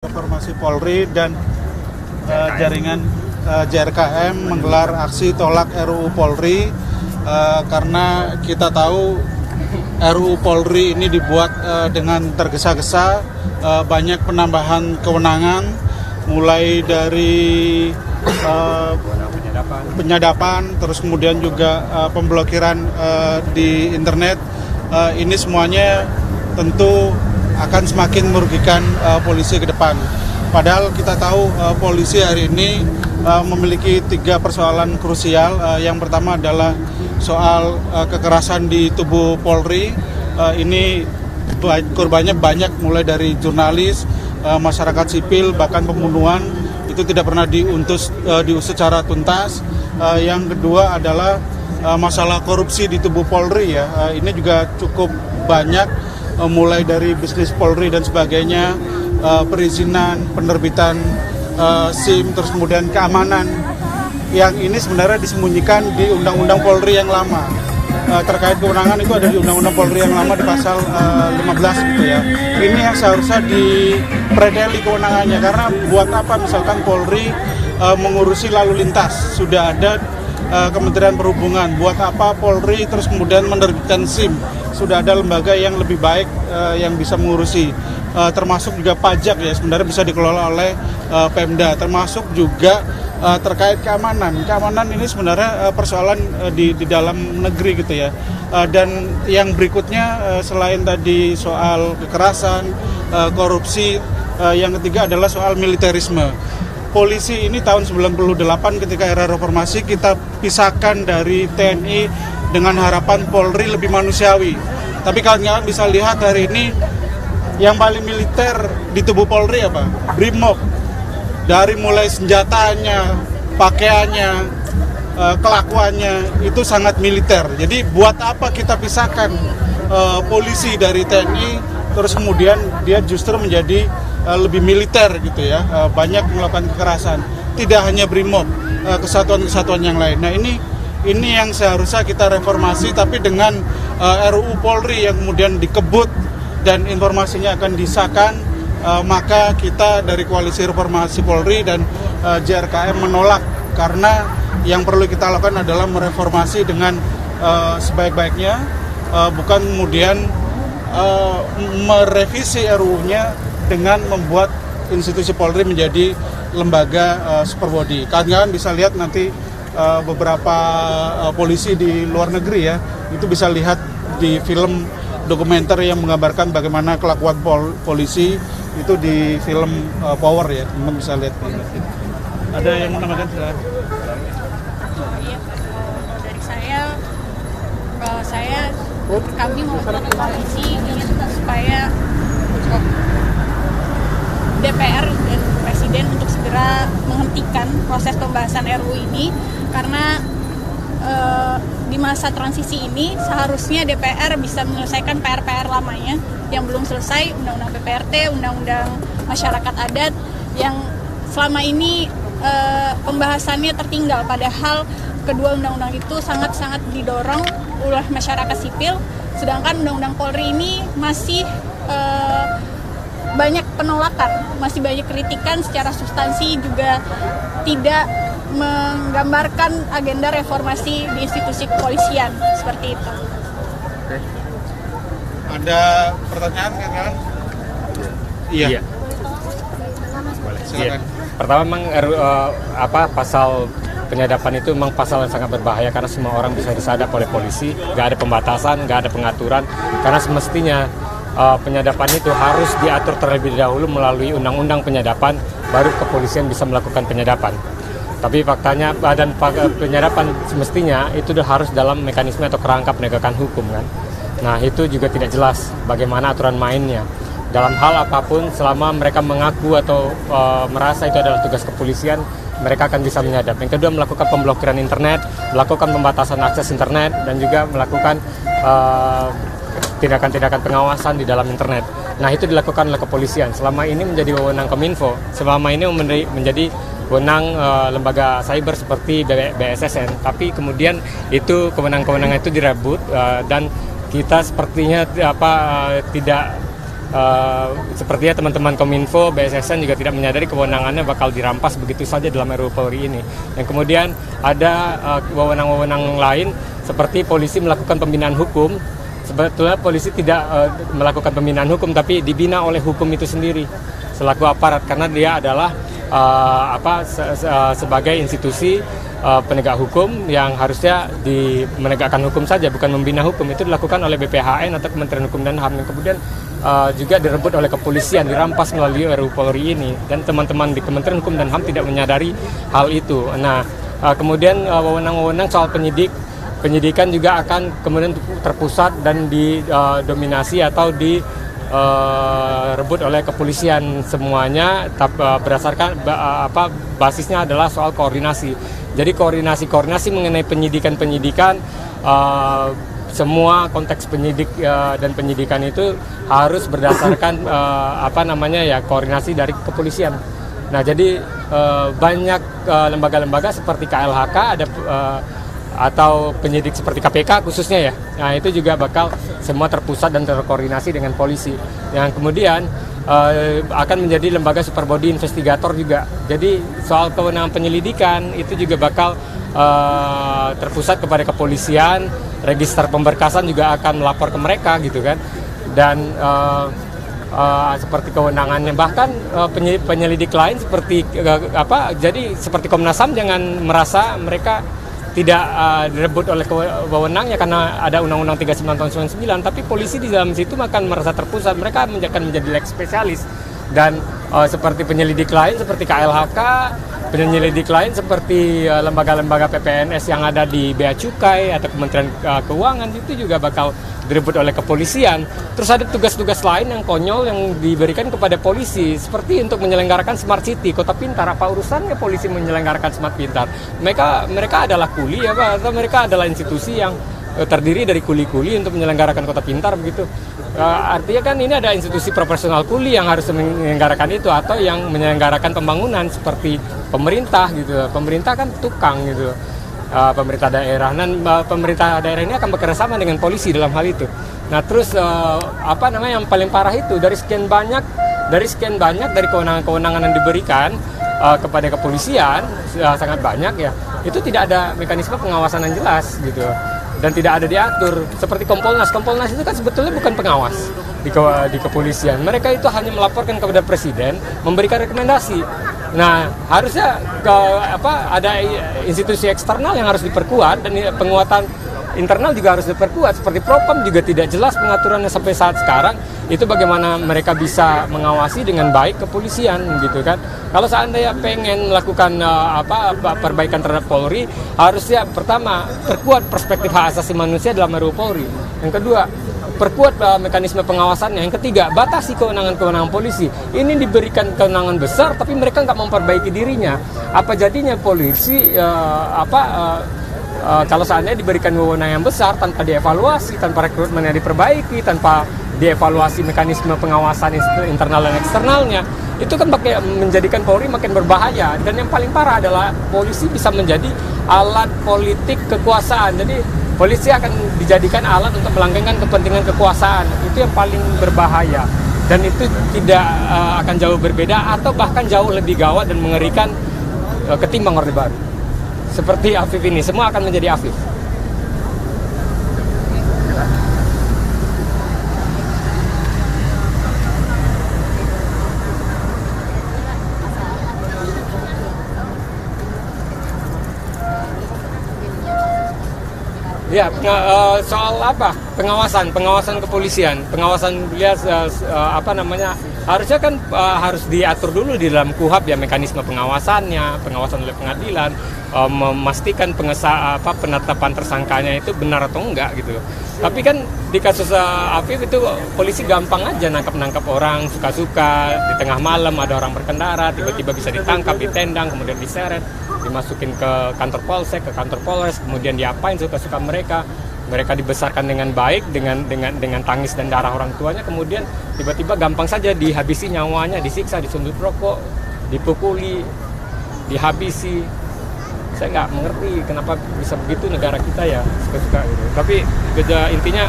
Reformasi Polri dan jaringan JRKM menggelar aksi tolak RUU Polri karena kita tahu RUU Polri ini dibuat dengan tergesa-gesa, banyak penambahan kewenangan mulai dari penyadapan, terus kemudian juga pemblokiran di internet. Ini semuanya tentu akan semakin merugikan polisi ke depan. Padahal kita tahu polisi hari ini memiliki 3 persoalan krusial. Yang pertama adalah soal kekerasan di tubuh Polri. Ini korbannya banyak, mulai dari jurnalis, masyarakat sipil, bahkan pembunuhan. Itu tidak pernah diusut secara tuntas. Yang kedua adalah masalah korupsi di tubuh Polri ya. Ini juga cukup banyak, mulai dari bisnis Polri dan sebagainya, perizinan, penerbitan SIM, terus kemudian keamanan. Yang ini sebenarnya disembunyikan di Undang-Undang Polri yang lama. Terkait kewenangan itu ada di Undang-Undang Polri yang lama di pasal 15 gitu ya. Ini yang seharusnya dipredeli kewenangannya, karena buat apa misalkan Polri mengurusi lalu lintas, sudah ada Kementerian Perhubungan, buat apa Polri terus kemudian menerbitkan SIM, sudah ada lembaga yang lebih baik yang bisa mengurusi, termasuk juga pajak ya, sebenarnya bisa dikelola oleh Pemda, termasuk juga terkait keamanan ini sebenarnya persoalan di dalam negeri gitu ya. Dan yang berikutnya selain tadi soal kekerasan, korupsi, yang ketiga adalah soal militerisme. Polisi ini tahun 98 ketika era reformasi kita pisahkan dari TNI dengan harapan Polri lebih manusiawi. Tapi kawan-kawan bisa lihat hari ini yang paling militer di tubuh Polri apa? Brimob. Dari mulai senjatanya, pakaiannya, kelakuannya itu sangat militer. Jadi buat apa kita pisahkan polisi dari TNI, terus kemudian dia justru menjadi lebih militer gitu ya, banyak melakukan kekerasan. Tidak hanya Brimob, kesatuan-kesatuan yang lain. Nah ini yang seharusnya kita reformasi, tapi dengan RUU Polri yang kemudian dikebut dan informasinya akan disahkan, maka kita dari Koalisi Reformasi Polri dan JRKM menolak, karena yang perlu kita lakukan adalah mereformasi dengan sebaik-baiknya, bukan kemudian merevisi RUU-nya dengan membuat institusi Polri menjadi lembaga superbody. Kalian bisa lihat nanti beberapa polisi di luar negeri ya, itu bisa lihat di film dokumenter yang menggambarkan bagaimana kelakuan polisi itu di film Power ya, teman bisa lihat. Ada yang menambahkan? Iya, dari kami melakukan koalisi ingin supaya DPR dan Presiden untuk segera menghentikan proses pembahasan RUU ini, karena di masa transisi ini seharusnya DPR bisa menyelesaikan PR-PR lamanya yang belum selesai, Undang-Undang PPRT, Undang-Undang Masyarakat Adat yang selama ini pembahasannya tertinggal, padahal kedua undang-undang itu sangat-sangat didorong oleh masyarakat sipil, sedangkan Undang-Undang Polri ini masih banyak penolakan, masih banyak kritikan secara substansi, juga tidak menggambarkan agenda reformasi di institusi kepolisian seperti itu. Oke. Ada pertanyaan kan? Iya. Silakan. Pertama memang pasal penyadapan itu memang pasal yang sangat berbahaya, karena semua orang bisa disadap oleh polisi, nggak ada pembatasan, nggak ada pengaturan, karena semestinya penyadapan itu harus diatur terlebih dahulu melalui undang-undang penyadapan, baru kepolisian bisa melakukan penyadapan. Tapi faktanya badan penyadapan semestinya itu harus dalam mekanisme atau kerangka penegakan hukum kan. Nah itu juga tidak jelas bagaimana aturan mainnya. Dalam hal apapun, selama mereka mengaku atau merasa itu adalah tugas kepolisian, mereka akan bisa menyadap. Yang kedua, melakukan pemblokiran internet, melakukan pembatasan akses internet, dan juga melakukan tindakan-tindakan pengawasan di dalam internet. Nah itu dilakukan oleh kepolisian. Selama ini menjadi wewenang Kominfo, selama ini menjadi wewenang lembaga cyber seperti BSSN. Tapi kemudian itu kewenangan-kewenangan itu direbut dan kita sepertinya tidak sepertinya teman-teman Kominfo, BSSN juga tidak menyadari kewenangannya bakal dirampas begitu saja dalam RUU Polri ini. Yang kemudian ada wewenang-wewenang lain seperti polisi melakukan pembinaan hukum. Sebetulnya polisi tidak melakukan pembinaan hukum, tapi dibina oleh hukum itu sendiri selaku aparat, karena dia adalah sebagai institusi penegak hukum yang harusnya menegakkan hukum saja, bukan membina hukum. Itu dilakukan oleh BPHN atau Kementerian Hukum dan HAM, yang kemudian juga direbut oleh kepolisian, dirampas melalui RUU Polri ini, dan teman-teman di Kementerian Hukum dan HAM tidak menyadari hal itu. Nah, kemudian wewenang-wewenang soal penyidikan juga akan kemudian terpusat dan didominasi atau direbut oleh kepolisian semuanya, berdasarkan basisnya adalah soal koordinasi. Jadi koordinasi mengenai penyidikan semua konteks penyidik dan penyidikan itu harus berdasarkan koordinasi dari kepolisian. Nah, jadi banyak lembaga-lembaga seperti KLHK atau penyidik seperti KPK khususnya ya. Nah, itu juga bakal semua terpusat dan terkoordinasi dengan polisi. Yang kemudian akan menjadi lembaga super body investigator juga. Jadi soal kewenangan penyelidikan itu juga bakal terpusat kepada kepolisian, register pemberkasan juga akan melapor ke mereka gitu kan. Dan seperti kewenangannya bahkan penyelidik lain seperti jadi seperti Komnas HAM jangan merasa mereka tidak direbut oleh wewenangnya karena ada Undang-Undang 39 tahun 99, tapi polisi di dalam situ akan merasa terpusat, mereka akan menjadi leg spesialis. Dan seperti penyelidik lain seperti KLHK, penyelidik lain seperti lembaga-lembaga PPNS yang ada di Bea Cukai atau Kementerian Keuangan itu juga bakal direbut oleh kepolisian. Terus ada tugas-tugas lain yang konyol yang diberikan kepada polisi, seperti untuk menyelenggarakan Smart City, kota pintar. Apa urusannya polisi menyelenggarakan Smart Pintar? Mereka adalah kuli atau mereka adalah institusi yang terdiri dari kuli-kuli untuk menyelenggarakan kota pintar begitu. Artinya kan ini ada institusi proporsional kuli yang harus menyelenggarakan itu, atau yang menyelenggarakan pembangunan seperti pemerintah gitu. Pemerintah kan tukang gitu. Pemerintah daerah, dan pemerintah daerah ini akan bekerja sama dengan polisi dalam hal itu. Nah, terus yang paling parah itu dari sekian banyak dari kewenangan-kewenangan yang diberikan kepada kepolisian, sangat banyak ya, itu tidak ada mekanisme pengawasan yang jelas gitu, dan tidak ada diatur. Seperti Kompolnas itu kan sebetulnya bukan pengawas di kepolisian. Mereka itu hanya melaporkan kepada presiden, memberikan rekomendasi. Nah, harusnya ada institusi eksternal yang harus diperkuat, dan penguatan internal juga harus diperkuat. Seperti Propam juga tidak jelas pengaturannya sampai saat sekarang. Itu bagaimana mereka bisa mengawasi dengan baik kepolisian gitu kan. Kalau seandainya pengen melakukan perbaikan terhadap Polri, harusnya pertama perkuat perspektif hak asasi manusia dalam RUU Polri. Yang kedua, perkuat mekanisme pengawasannya. Yang ketiga, batasi kewenangan-kewenangan polisi. Ini diberikan kewenangan besar, tapi mereka nggak memperbaiki dirinya. Apa jadinya polisi kalau seandainya diberikan wewenang yang besar tanpa dievaluasi, tanpa rekrutmen yang diperbaiki, tanpa dievaluasi mekanisme pengawasan internal dan eksternalnya, itu kan menjadikan Polri makin berbahaya. Dan yang paling parah adalah polisi bisa menjadi alat politik kekuasaan. Jadi polisi akan dijadikan alat untuk melanggengkan kepentingan kekuasaan. Itu yang paling berbahaya. Dan itu tidak akan jauh berbeda atau bahkan jauh lebih gawat dan mengerikan ketimbang Orde Baru. Seperti Afif ini, semua akan menjadi Afif. Ya, soal pengawasan kepolisian, harusnya kan harus diatur dulu di dalam KUHP ya, mekanisme pengawasan oleh pengadilan, memastikan penetapan tersangkanya itu benar atau enggak gitu. Tapi kan di kasus Afif itu polisi gampang aja nangkap orang suka-suka, di tengah malam ada orang berkendara tiba-tiba bisa ditangkap, ditendang, kemudian diseret, dimasukin ke kantor polsek, ke kantor polres, kemudian diapain suka-suka mereka. Mereka dibesarkan dengan baik, dengan tangis dan darah orang tuanya, kemudian tiba-tiba gampang saja dihabisi nyawanya, disiksa, disundut rokok, dipukuli, dihabisi. Saya nggak mengerti kenapa bisa begitu negara kita ya, suka-suka gitu. Tapi intinya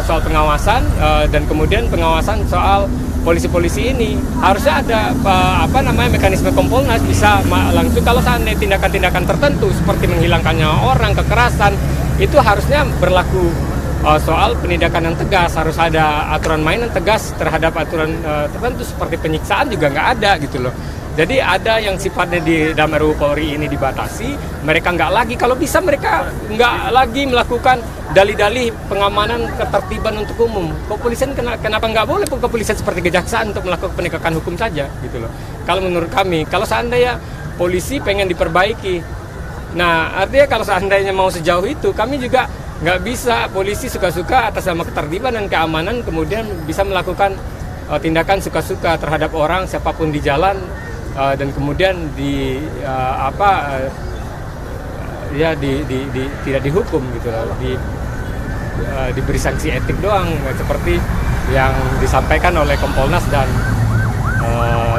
soal pengawasan dan kemudian pengawasan soal polisi-polisi ini harusnya ada mekanisme Kompolnas bisa langsung kalau seandainya tindakan-tindakan tertentu seperti menghilangkannya orang, kekerasan itu harusnya berlaku soal penindakan yang tegas, harus ada aturan main yang tegas terhadap aturan tertentu seperti penyiksaan juga nggak ada gitu loh. Jadi ada yang sifatnya di dalam RUU Polri ini dibatasi, mereka nggak lagi, kalau bisa mereka nggak lagi melakukan dalih-dalih pengamanan ketertiban untuk umum. Kepolisian kenapa nggak boleh kepolisian seperti kejaksaan untuk melakukan penegakan hukum saja gitu loh. Kalau menurut kami, kalau seandainya polisi pengen diperbaiki, nah artinya kalau seandainya mau sejauh itu, kami juga nggak bisa polisi suka-suka atas nama ketertiban dan keamanan kemudian bisa melakukan tindakan suka-suka terhadap orang siapapun di jalan. Dan kemudian tidak dihukum gitu loh, diberi sanksi etik doang seperti yang disampaikan oleh Kompolnas dan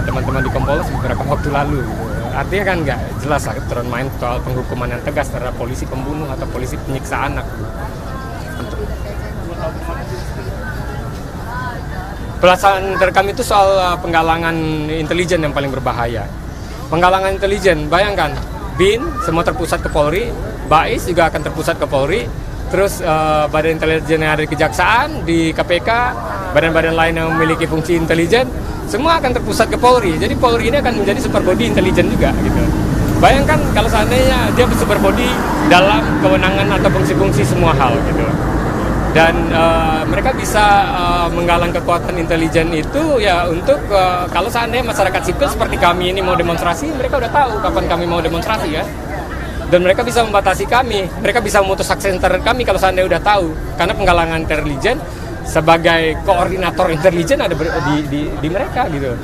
teman-teman di Kompolnas beberapa waktu lalu gitu. Artinya kan nggak jelas aturan main soal penghukuman yang tegas terhadap polisi pembunuh atau polisi penyiksa anak. Pelaksanaan dari kami itu soal penggalangan intelijen yang paling berbahaya. Penggalangan intelijen, bayangkan, BIN semua terpusat ke Polri, BAIS juga akan terpusat ke Polri, terus badan intelijen yang ada di Kejaksaan, di KPK, badan-badan lain yang memiliki fungsi intelijen, semua akan terpusat ke Polri. Jadi Polri ini akan menjadi super body intelijen juga gitu. Bayangkan kalau seandainya dia super body dalam kewenangan atau fungsi-fungsi semua hal gitu. Dan mereka bisa menggalang kekuatan intelijen itu ya untuk kalau seandainya masyarakat sipil seperti kami ini mau demonstrasi, mereka udah tahu kapan kami mau demonstrasi ya. Dan mereka bisa membatasi kami, mereka bisa memutus akses internet kami kalau seandainya udah tahu. Karena penggalangan intelijen sebagai koordinator intelijen ada di mereka gitu.